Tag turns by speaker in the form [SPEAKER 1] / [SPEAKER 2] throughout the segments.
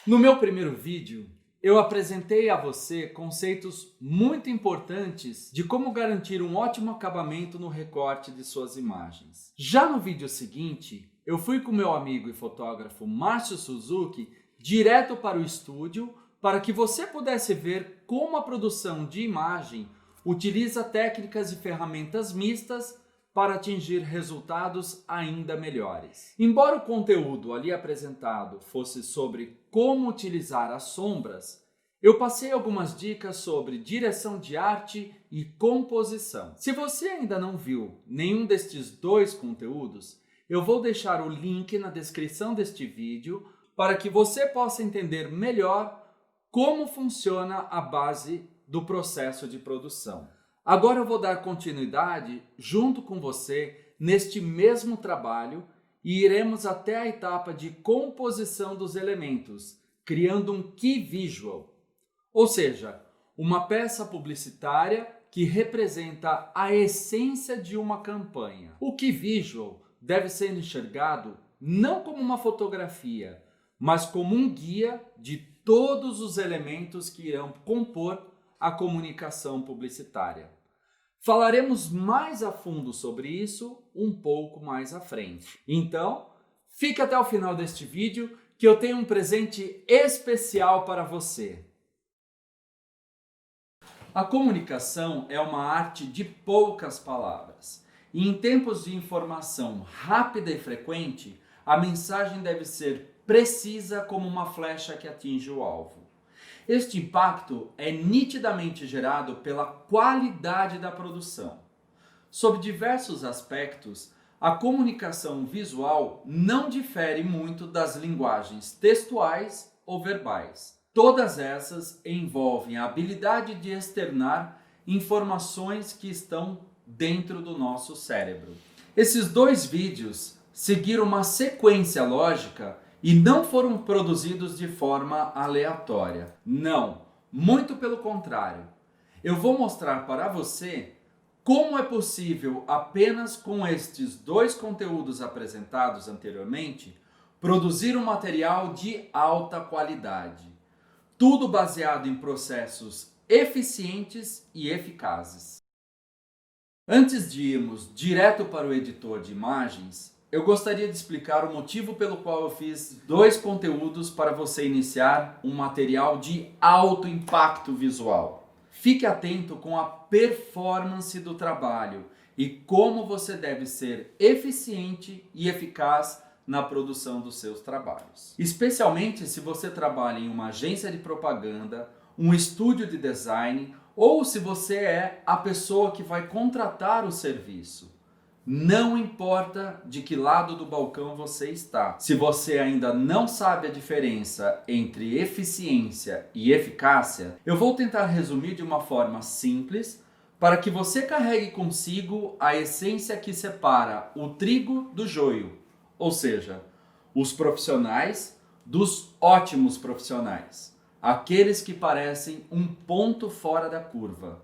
[SPEAKER 1] No meu primeiro vídeo, eu apresentei a você conceitos muito importantes de como garantir um ótimo acabamento no recorte de suas imagens. Já no vídeo seguinte, eu fui com meu amigo e fotógrafo Márcio Suzuki direto para o estúdio para que você pudesse ver como a produção de imagem utiliza técnicas e ferramentas mistas para atingir resultados ainda melhores. Embora o conteúdo ali apresentado fosse sobre como utilizar as sombras, eu passei algumas dicas sobre direção de arte e composição. Se você ainda não viu nenhum destes dois conteúdos, eu vou deixar o link na descrição deste vídeo para que você possa entender melhor como funciona a base do processo de produção. Agora eu vou dar continuidade junto com você neste mesmo trabalho e iremos até a etapa de composição dos elementos, criando um key visual, ou seja, uma peça publicitária que representa a essência de uma campanha. O key visual deve ser enxergado não como uma fotografia, mas como um guia de todos os elementos que irão compor a comunicação publicitária. Falaremos mais a fundo sobre isso um pouco mais à frente. Então, fique até o final deste vídeo que eu tenho um presente especial para você. A comunicação é uma arte de poucas palavras. E em tempos de informação rápida e frequente, a mensagem deve ser precisa como uma flecha que atinge o alvo. Este impacto é nitidamente gerado pela qualidade da produção. Sob diversos aspectos, a comunicação visual não difere muito das linguagens textuais ou verbais. Todas essas envolvem a habilidade de externar informações que estão dentro do nosso cérebro. Esses dois vídeos seguiram uma sequência lógica e não foram produzidos de forma aleatória. Não, muito pelo contrário. Eu vou mostrar para você como é possível, apenas com estes dois conteúdos apresentados anteriormente, produzir um material de alta qualidade. Tudo baseado em processos eficientes e eficazes. Antes de irmos direto para o editor de imagens, eu gostaria de explicar o motivo pelo qual eu fiz dois conteúdos para você iniciar um material de alto impacto visual. Fique atento com a performance do trabalho e como você deve ser eficiente e eficaz na produção dos seus trabalhos. Especialmente se você trabalha em uma agência de propaganda, um estúdio de design ou se você é a pessoa que vai contratar o serviço. Não importa de que lado do balcão você está. Se você ainda não sabe a diferença entre eficiência e eficácia, eu vou tentar resumir de uma forma simples para que você carregue consigo a essência que separa o trigo do joio, ou seja, os profissionais dos ótimos profissionais, aqueles que parecem um ponto fora da curva.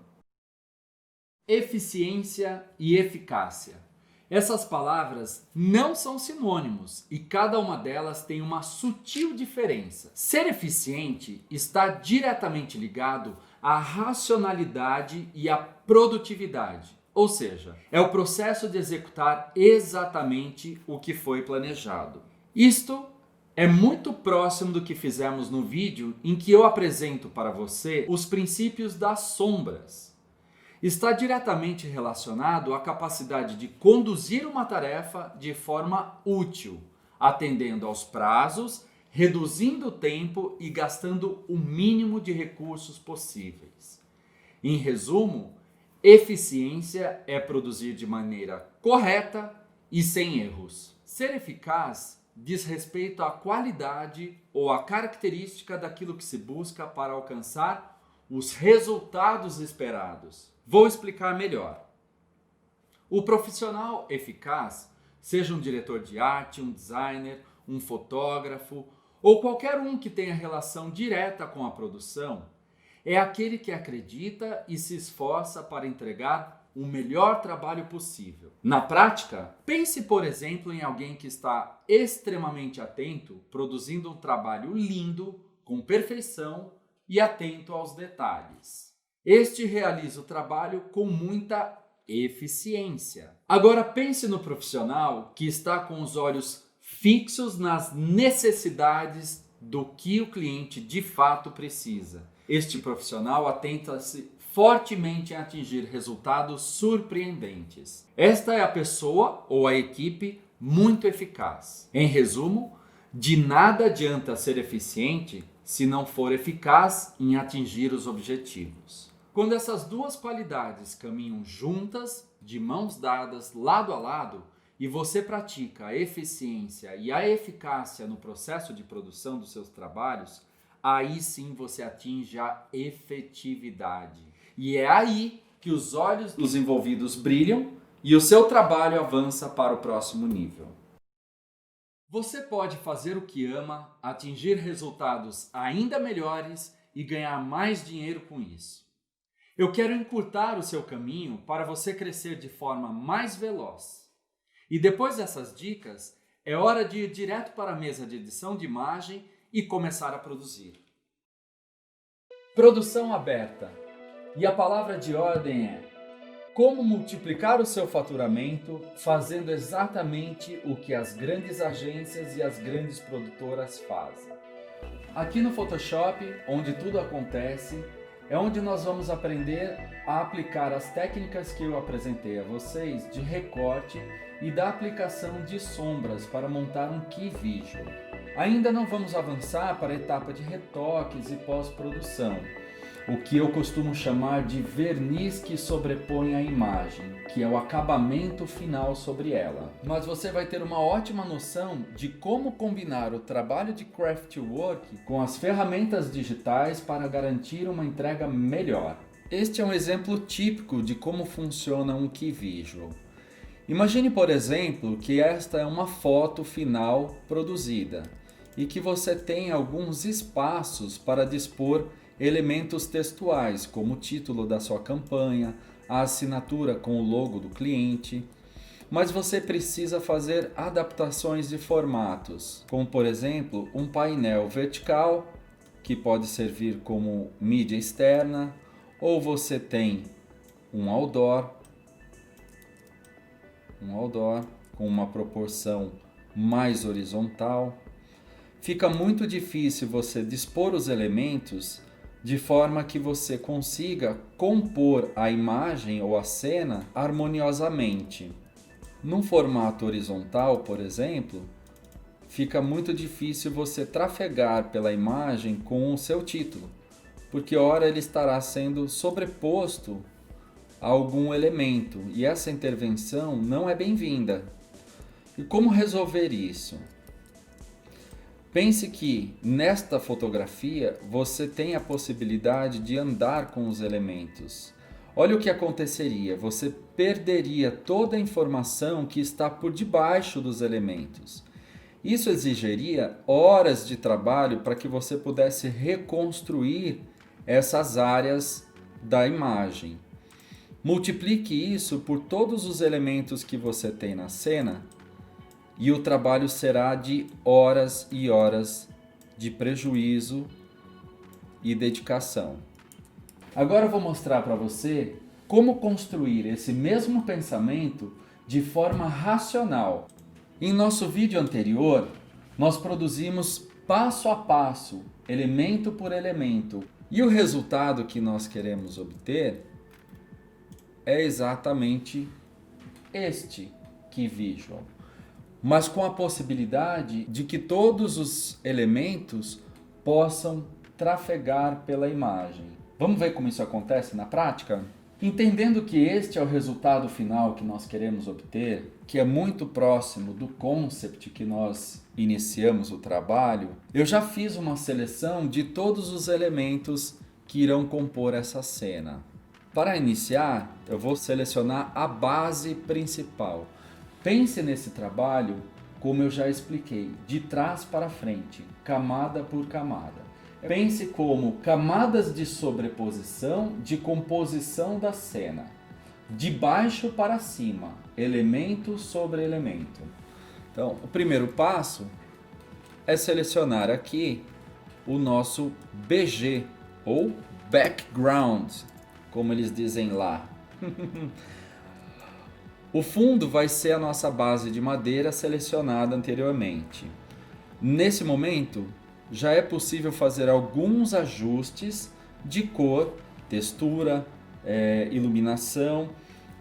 [SPEAKER 1] Eficiência e eficácia. Essas palavras não são sinônimos e cada uma delas tem uma sutil diferença. Ser eficiente está diretamente ligado à racionalidade e à produtividade, ou seja, é o processo de executar exatamente o que foi planejado. Isto é muito próximo do que fizemos no vídeo em que eu apresento para você os princípios das sombras. Está diretamente relacionado à capacidade de conduzir uma tarefa de forma útil, atendendo aos prazos, reduzindo o tempo e gastando o mínimo de recursos possíveis. Em resumo, eficiência é produzir de maneira correta e sem erros. Ser eficaz diz respeito à qualidade ou à característica daquilo que se busca para alcançar os resultados esperados. Vou explicar melhor. O profissional eficaz, seja um diretor de arte, um designer, um fotógrafo ou qualquer um que tenha relação direta com a produção, é aquele que acredita e se esforça para entregar o melhor trabalho possível. Na prática, pense, por exemplo, em alguém que está extremamente atento, produzindo um trabalho lindo, com perfeição e atento aos detalhes. Este realiza o trabalho com muita eficiência. Agora pense no profissional que está com os olhos fixos nas necessidades do que o cliente de fato precisa. Este profissional atenta-se fortemente em atingir resultados surpreendentes. Esta é a pessoa ou a equipe muito eficaz. Em resumo, de nada adianta ser eficiente se não for eficaz em atingir os objetivos. Quando essas duas qualidades caminham juntas, de mãos dadas, lado a lado, e você pratica a eficiência e a eficácia no processo de produção dos seus trabalhos, aí sim você atinge a efetividade. E é aí que os olhos dos envolvidos brilham e o seu trabalho avança para o próximo nível. Você pode fazer o que ama, atingir resultados ainda melhores e ganhar mais dinheiro com isso. Eu quero encurtar o seu caminho para você crescer de forma mais veloz. E depois dessas dicas, é hora de ir direto para a mesa de edição de imagem e começar a produzir. Produção aberta. E a palavra de ordem é: como multiplicar o seu faturamento fazendo exatamente o que as grandes agências e as grandes produtoras fazem. Aqui no Photoshop, onde tudo acontece, é onde nós vamos aprender a aplicar as técnicas que eu apresentei a vocês de recorte e da aplicação de sombras para montar um Key Visual. Ainda não vamos avançar para a etapa de retoques e pós-produção, o que eu costumo chamar de verniz que sobrepõe a imagem, que é o acabamento final sobre ela. Mas você vai ter uma ótima noção de como combinar o trabalho de craftwork com as ferramentas digitais para garantir uma entrega melhor. Este é um exemplo típico de como funciona um Key Visual. Imagine, por exemplo, que esta é uma foto final produzida e que você tem alguns espaços para dispor elementos textuais, como o título da sua campanha, a assinatura com o logo do cliente, mas você precisa fazer adaptações de formatos, como por exemplo um painel vertical, que pode servir como mídia externa, ou você tem um outdoor com uma proporção mais horizontal. Fica muito difícil você dispor os elementos de forma que você consiga compor a imagem ou a cena harmoniosamente. Num formato horizontal, por exemplo, fica muito difícil você trafegar pela imagem com o seu título, porque ora ele estará sendo sobreposto a algum elemento e essa intervenção não é bem-vinda. E como resolver isso? Pense que nesta fotografia você tem a possibilidade de andar com os elementos. Olha o que aconteceria, você perderia toda a informação que está por debaixo dos elementos. Isso exigiria horas de trabalho para que você pudesse reconstruir essas áreas da imagem. Multiplique isso por todos os elementos que você tem na cena e o trabalho será de horas e horas de prejuízo e dedicação. Agora eu vou mostrar para você como construir esse mesmo pensamento de forma racional. Em nosso vídeo anterior, nós produzimos passo a passo, elemento por elemento, e o resultado que nós queremos obter é exatamente este Key Visual, mas com a possibilidade de que todos os elementos possam trafegar pela imagem. Vamos ver como isso acontece na prática? Entendendo que este é o resultado final que nós queremos obter, que é muito próximo do concept que nós iniciamos o trabalho, eu já fiz uma seleção de todos os elementos que irão compor essa cena. Para iniciar, eu vou selecionar a base principal. Pense nesse trabalho, como eu já expliquei, de trás para frente, camada por camada. Pense como camadas de sobreposição, de composição da cena, de baixo para cima, elemento sobre elemento. Então, o primeiro passo é selecionar aqui o nosso BG, ou background, como eles dizem lá. O fundo vai ser a nossa base de madeira selecionada anteriormente. Nesse momento, já é possível fazer alguns ajustes de cor, textura, iluminação,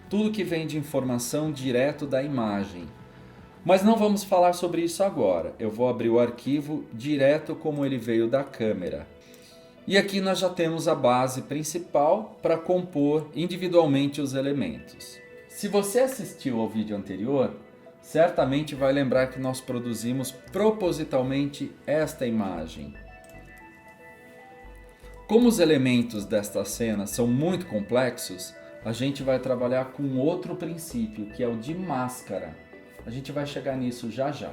[SPEAKER 1] tudo que vem de informação direto da imagem. Mas não vamos falar sobre isso agora. Eu vou abrir o arquivo direto como ele veio da câmera. E aqui nós já temos a base principal para compor individualmente os elementos. Se você assistiu ao vídeo anterior, certamente vai lembrar que nós produzimos propositalmente esta imagem. Como os elementos desta cena são muito complexos, a gente vai trabalhar com outro princípio, que é o de máscara. A gente vai chegar nisso já já.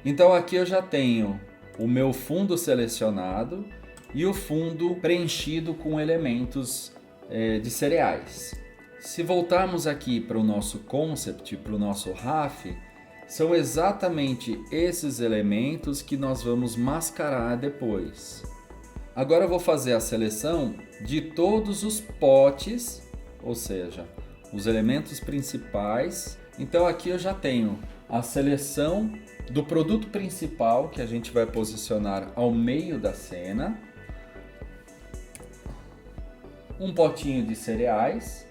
[SPEAKER 1] Então aqui eu já tenho o meu fundo selecionado e o fundo preenchido com elementos de cereais. Se voltarmos aqui para o nosso concept, para o nosso RAF, são exatamente esses elementos que nós vamos mascarar depois. Agora eu vou fazer a seleção de todos os potes, ou seja, os elementos principais. Então aqui eu já tenho a seleção do produto principal que a gente vai posicionar ao meio da cena, um potinho de cereais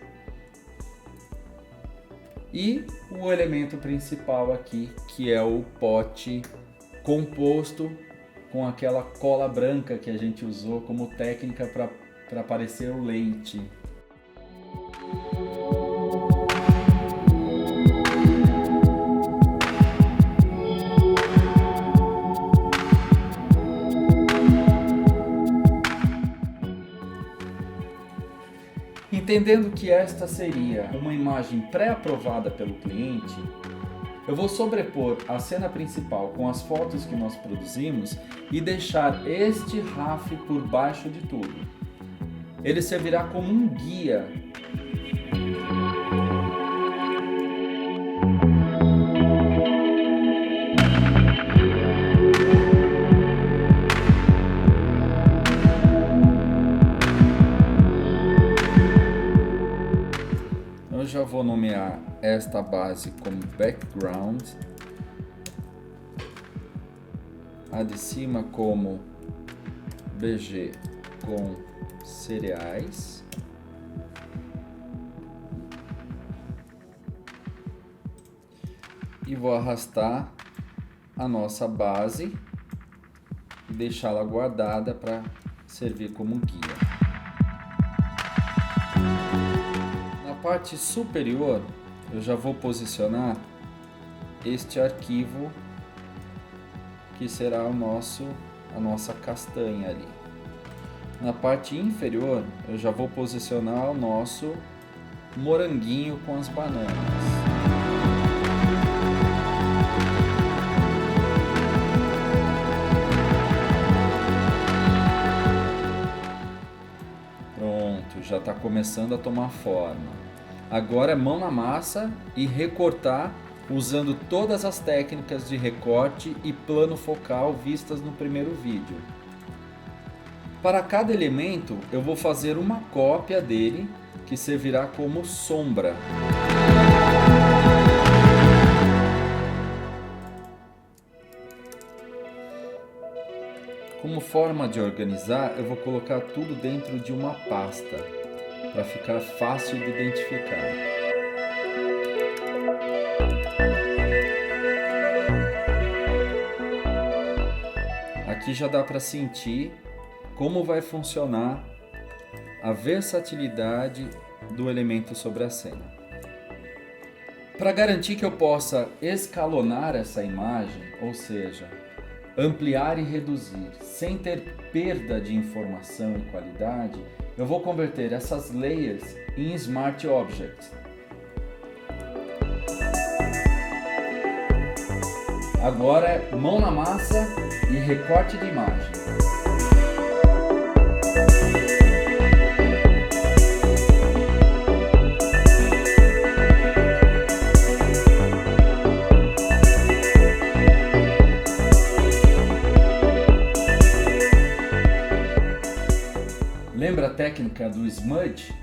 [SPEAKER 1] e o elemento principal aqui, que é o pote composto com aquela cola branca que a gente usou como técnica para parecer o leite. Entendendo que esta seria uma imagem pré-aprovada pelo cliente, eu vou sobrepor a cena principal com as fotos que nós produzimos e deixar este RAF por baixo de tudo. Ele servirá como um guia. Eu já vou nomear esta base como background, a de cima como BG com cereais, e vou arrastar a nossa base e deixá-la guardada para servir como guia. Na parte superior, eu já vou posicionar este arquivo que será a nossa castanha ali. Na parte inferior, eu já vou posicionar o nosso moranguinho com as bananas. Pronto, já está começando a tomar forma. Agora é mão na massa e recortar usando todas as técnicas de recorte e plano focal vistas no primeiro vídeo. Para cada elemento, eu vou fazer uma cópia dele que servirá como sombra. Como forma de organizar, eu vou colocar tudo dentro de uma pasta, para ficar fácil de identificar. Aqui já dá para sentir como vai funcionar a versatilidade do elemento sobre a cena. Para garantir que eu possa escalonar essa imagem, ou seja, ampliar e reduzir sem ter perda de informação e qualidade, eu vou converter essas layers em Smart Objects. Agora é mão na massa e recorte de imagem. técnica do smudge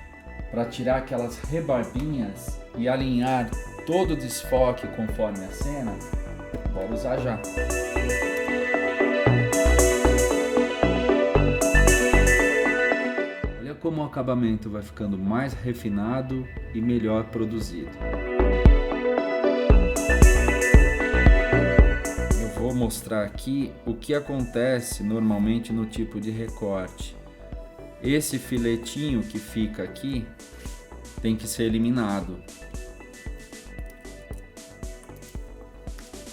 [SPEAKER 1] para tirar aquelas rebarbinhas e alinhar todo o desfoque conforme a cena, bora usar já. Olha como o acabamento vai ficando mais refinado e melhor produzido. Eu vou mostrar aqui o que acontece normalmente no tipo de recorte. Esse filetinho que fica aqui tem que ser eliminado.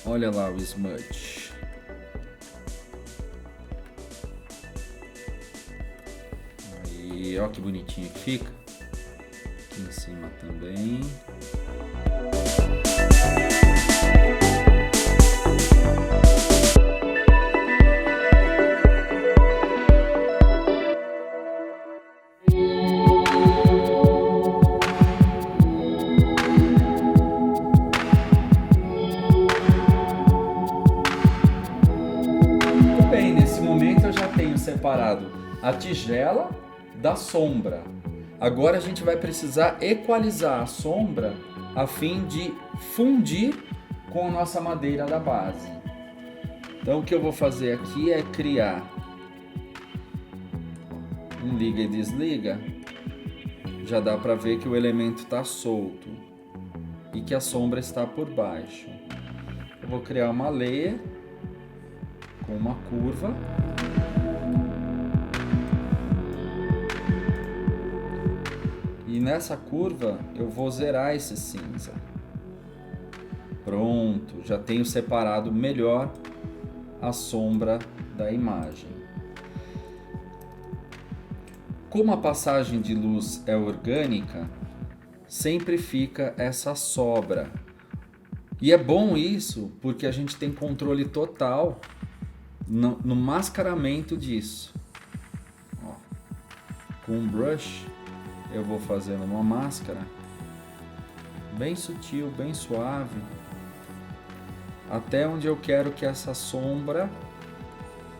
[SPEAKER 1] Olha lá o smudge. Aí, ó que bonitinho que fica. Aqui em cima também. Separado a tigela da sombra. Agora a gente vai precisar equalizar a sombra a fim de fundir com a nossa madeira da base. Então o que eu vou fazer aqui é criar um liga e desliga. Já dá para ver que o elemento está solto e que a sombra está por baixo. Eu vou criar uma layer com uma curva. E nessa curva eu vou zerar esse cinza. Pronto, já tenho separado melhor a sombra da imagem. Como a passagem de luz é orgânica, sempre fica essa sobra. E é bom isso porque a gente tem controle total no mascaramento disso. Ó, com um brush eu vou fazendo uma máscara bem sutil, bem suave, até onde eu quero que essa sombra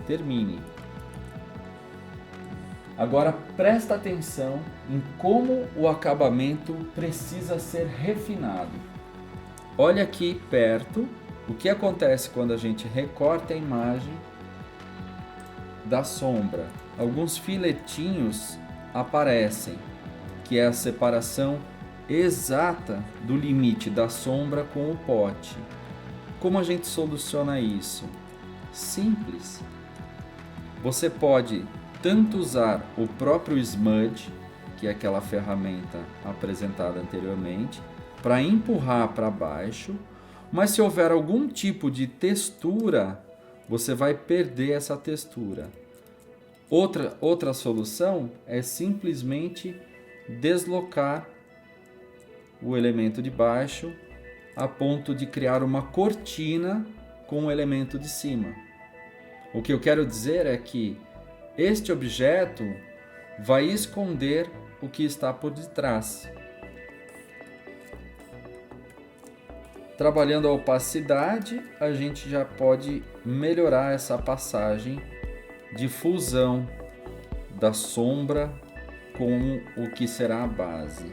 [SPEAKER 1] termine. Agora presta atenção em como o acabamento precisa ser refinado. Olha aqui perto o que acontece quando a gente recorta a imagem da sombra. Alguns filetinhos aparecem, que é a separação exata do limite da sombra com o pote. Como a gente soluciona isso? Simples. Você pode tanto usar o próprio smudge, que é aquela ferramenta apresentada anteriormente, para empurrar para baixo, mas se houver algum tipo de textura, você vai perder essa textura. Outra solução é simplesmente deslocar o elemento de baixo a ponto de criar uma cortina com o elemento de cima. O que eu quero dizer é que este objeto vai esconder o que está por detrás. Trabalhando a opacidade, a gente já pode melhorar essa passagem de fusão da sombra com o que será a base.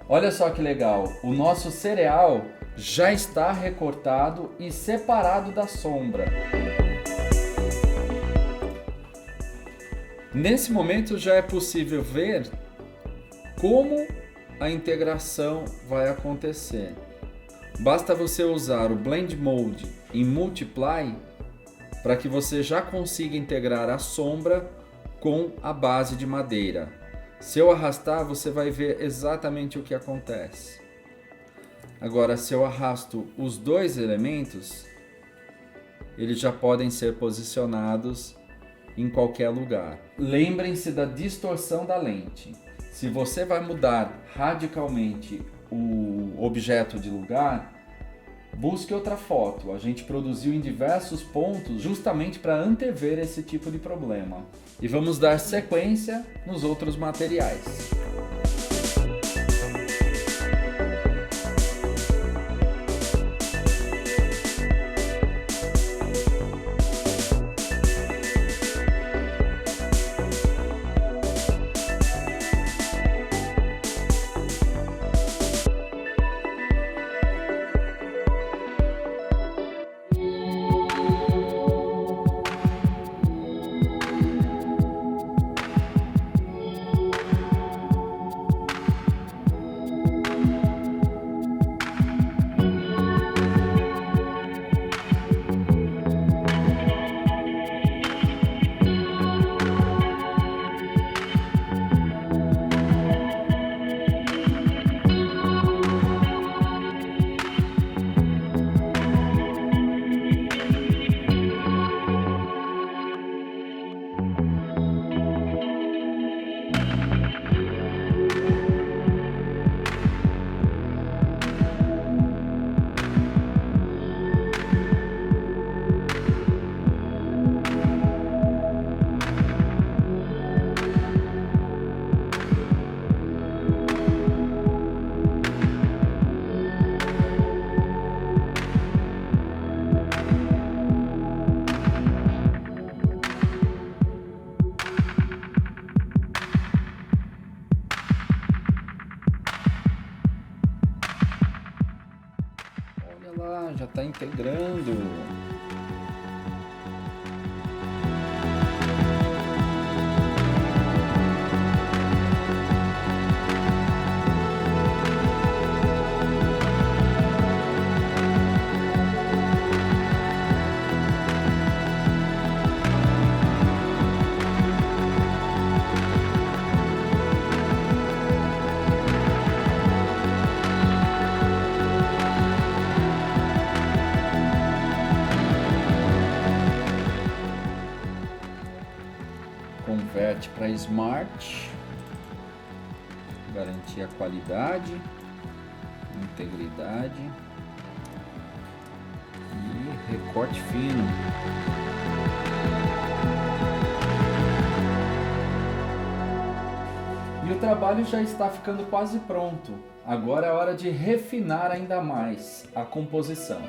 [SPEAKER 1] Olha só que legal, o nosso cereal já está recortado e separado da sombra. Nesse momento já é possível ver como a integração vai acontecer. Basta você usar o Blend Mode em Multiply para que você já consiga integrar a sombra com a base de madeira. Se eu arrastar, você vai ver exatamente o que acontece. Agora, se eu arrasto os dois elementos, eles já podem ser posicionados em qualquer lugar. Lembrem-se da distorção da lente. Se você vai mudar radicalmente o objeto de lugar, busque outra foto. A gente produziu em diversos pontos justamente para antever esse tipo de problema. E vamos dar sequência nos outros materiais. Olha lá, já está integrando. Converte para Smart, garantir a qualidade, integridade e recorte fino. E o trabalho já está ficando quase pronto. Agora é hora de refinar ainda mais a composição.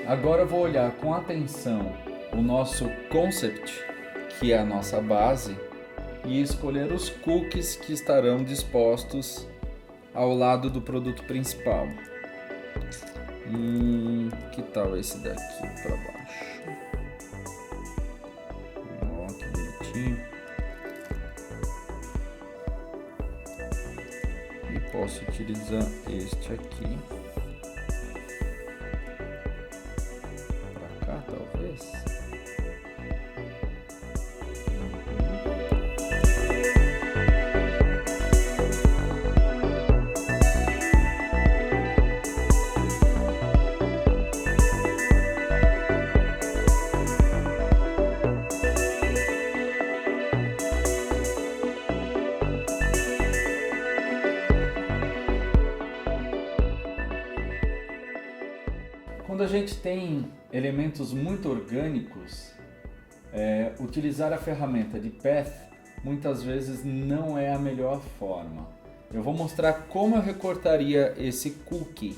[SPEAKER 1] Agora eu vou olhar com atenção o nosso concept, que é a nossa base, e escolher os cookies que estarão dispostos ao lado do produto principal. Que tal esse daqui para baixo? Ó, que bonitinho. E posso utilizar este aqui. Talvez. Quando a gente tem elementos muito orgânicos, utilizar a ferramenta de Path muitas vezes não é a melhor forma. Eu vou mostrar como eu recortaria esse cookie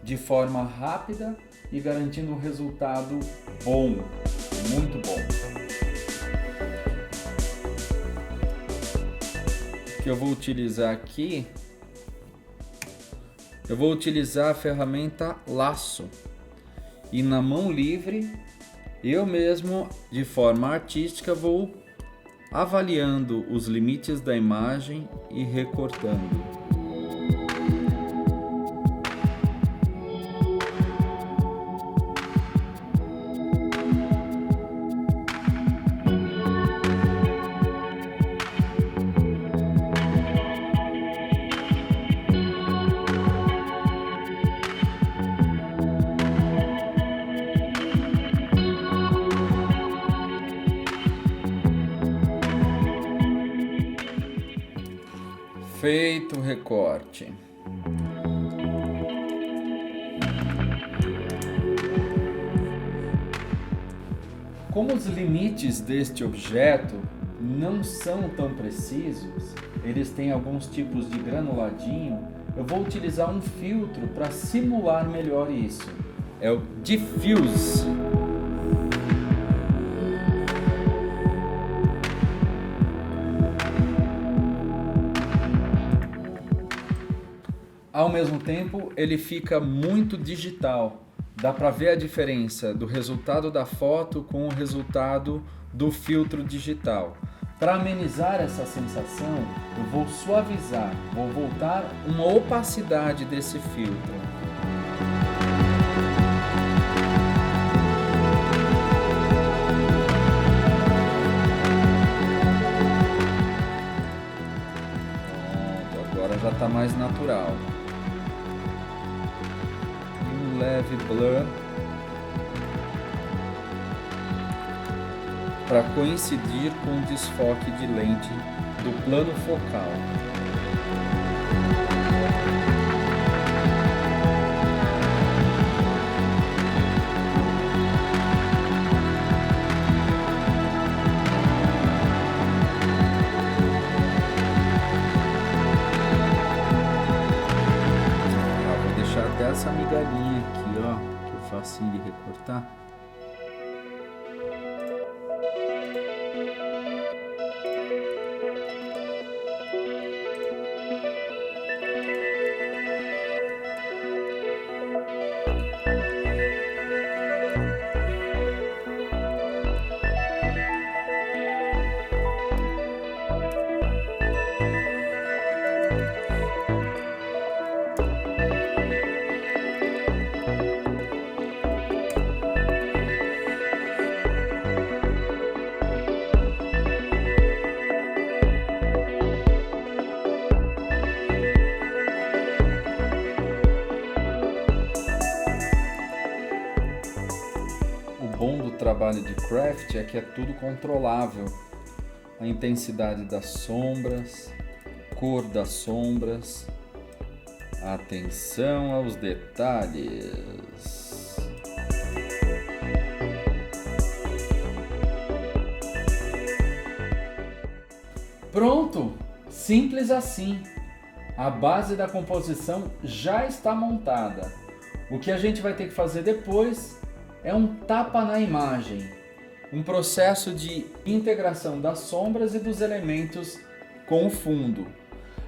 [SPEAKER 1] de forma rápida e garantindo um resultado bom, muito bom. O que eu vou utilizar aqui, eu vou utilizar a ferramenta Lasso. E na mão livre, eu mesmo, de forma artística, vou avaliando os limites da imagem e recortando. Feito o recorte. Como os limites deste objeto não são tão precisos, eles têm alguns tipos de granuladinho, eu vou utilizar um filtro para simular melhor isso. É o Diffuse. Ao mesmo tempo, ele fica muito digital. Dá para ver a diferença do resultado da foto com o resultado do filtro digital. Para amenizar essa sensação, eu vou suavizar, vou voltar uma opacidade desse filtro. Pronto, agora já está mais natural. Leve blur para coincidir com o desfoque de lente do plano focal. consiga recortar. O bom do trabalho de craft é que é tudo controlável. A intensidade das sombras, cor das sombras, atenção aos detalhes. Pronto! Simples assim. A base da composição já está montada. O que a gente vai ter que fazer depois é um tapa na imagem, um processo de integração das sombras e dos elementos com o fundo.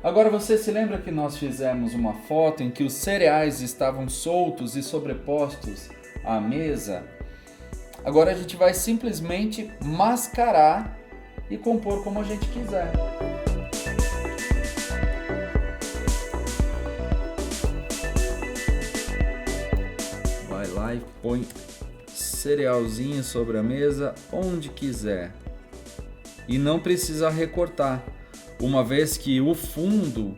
[SPEAKER 1] Agora você se lembra que nós fizemos uma foto em que os cereais estavam soltos e sobrepostos à mesa? Agora a gente vai simplesmente mascarar e compor como a gente quiser. Vai lá e põe cerealzinho sobre a mesa onde quiser. E não precisa recortar, uma vez que o fundo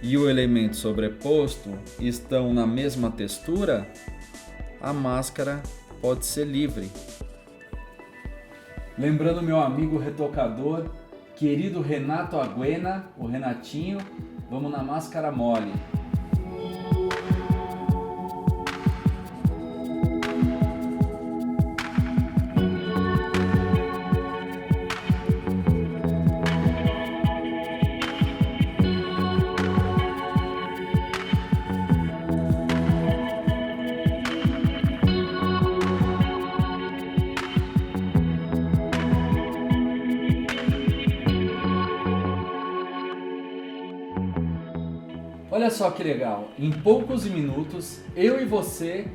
[SPEAKER 1] e o elemento sobreposto estão na mesma textura, a máscara pode ser livre. Lembrando meu amigo retocador, querido Renato Aguena, o Renatinho, vamos na máscara mole. Olha só que legal, em poucos minutos, eu e você,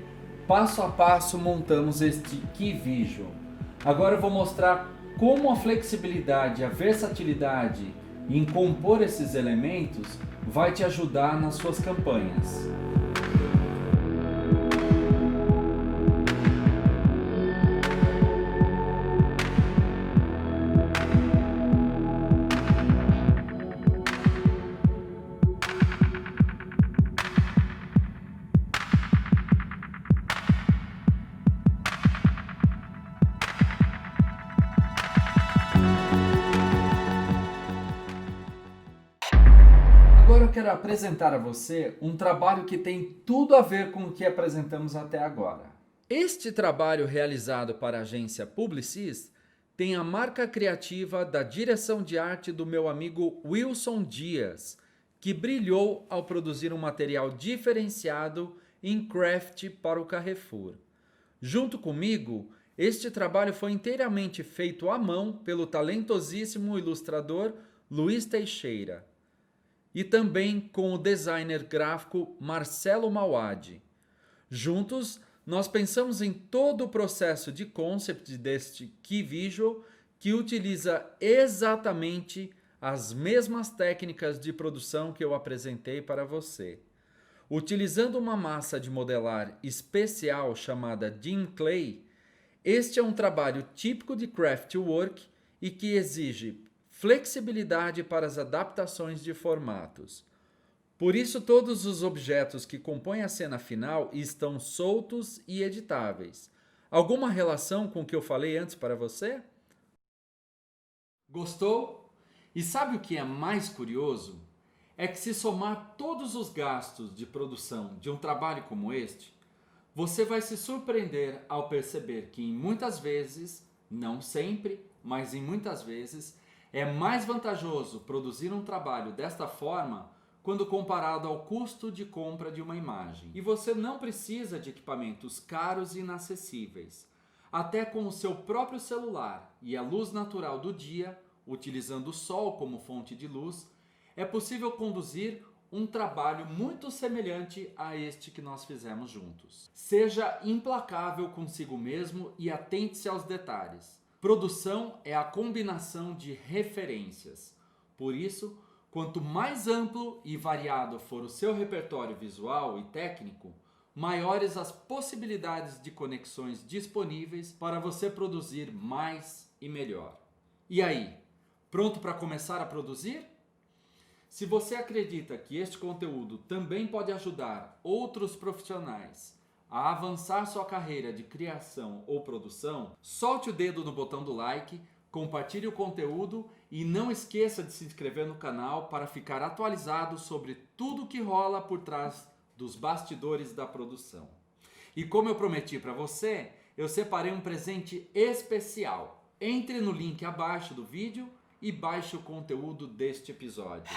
[SPEAKER 1] passo a passo, montamos este Key Visual. Agora eu vou mostrar como a flexibilidade, a versatilidade em compor esses elementos vai te ajudar nas suas campanhas. Agora eu quero apresentar a você um trabalho que tem tudo a ver com o que apresentamos até agora. Este trabalho realizado para a agência Publicis tem a marca criativa da direção de arte do meu amigo Wilson Dias, que brilhou ao produzir um material diferenciado em craft para o Carrefour. Junto comigo, este trabalho foi inteiramente feito à mão pelo talentosíssimo ilustrador Luiz Teixeira. E também com o designer gráfico Marcelo Mauad. Juntos, nós pensamos em todo o processo de concept deste Key Visual, que utiliza exatamente as mesmas técnicas de produção que eu apresentei para você. Utilizando uma massa de modelar especial chamada Dim Clay, este é um trabalho típico de craftwork e que exige flexibilidade para as adaptações de formatos. Por isso, todos os objetos que compõem a cena final estão soltos e editáveis. Alguma relação com o que eu falei antes para você? Gostou? E sabe o que é mais curioso? É que se somar todos os gastos de produção de um trabalho como este, você vai se surpreender ao perceber que em muitas vezes, não sempre, mas em muitas vezes, é mais vantajoso produzir um trabalho desta forma quando comparado ao custo de compra de uma imagem. E você não precisa de equipamentos caros e inacessíveis. Até com o seu próprio celular e a luz natural do dia, utilizando o sol como fonte de luz, é possível conduzir um trabalho muito semelhante a este que nós fizemos juntos. Seja implacável consigo mesmo e atente-se aos detalhes. Produção é a combinação de referências. Por isso, quanto mais amplo e variado for o seu repertório visual e técnico, maiores as possibilidades de conexões disponíveis para você produzir mais e melhor. E aí, pronto para começar a produzir? Se você acredita que este conteúdo também pode ajudar outros profissionais a avançar sua carreira de criação ou produção, solte o dedo no botão do like, compartilhe o conteúdo e não esqueça de se inscrever no canal para ficar atualizado sobre tudo que rola por trás dos bastidores da produção. E como eu prometi para você, eu separei um presente especial. Entre no link abaixo do vídeo e baixe o conteúdo deste episódio.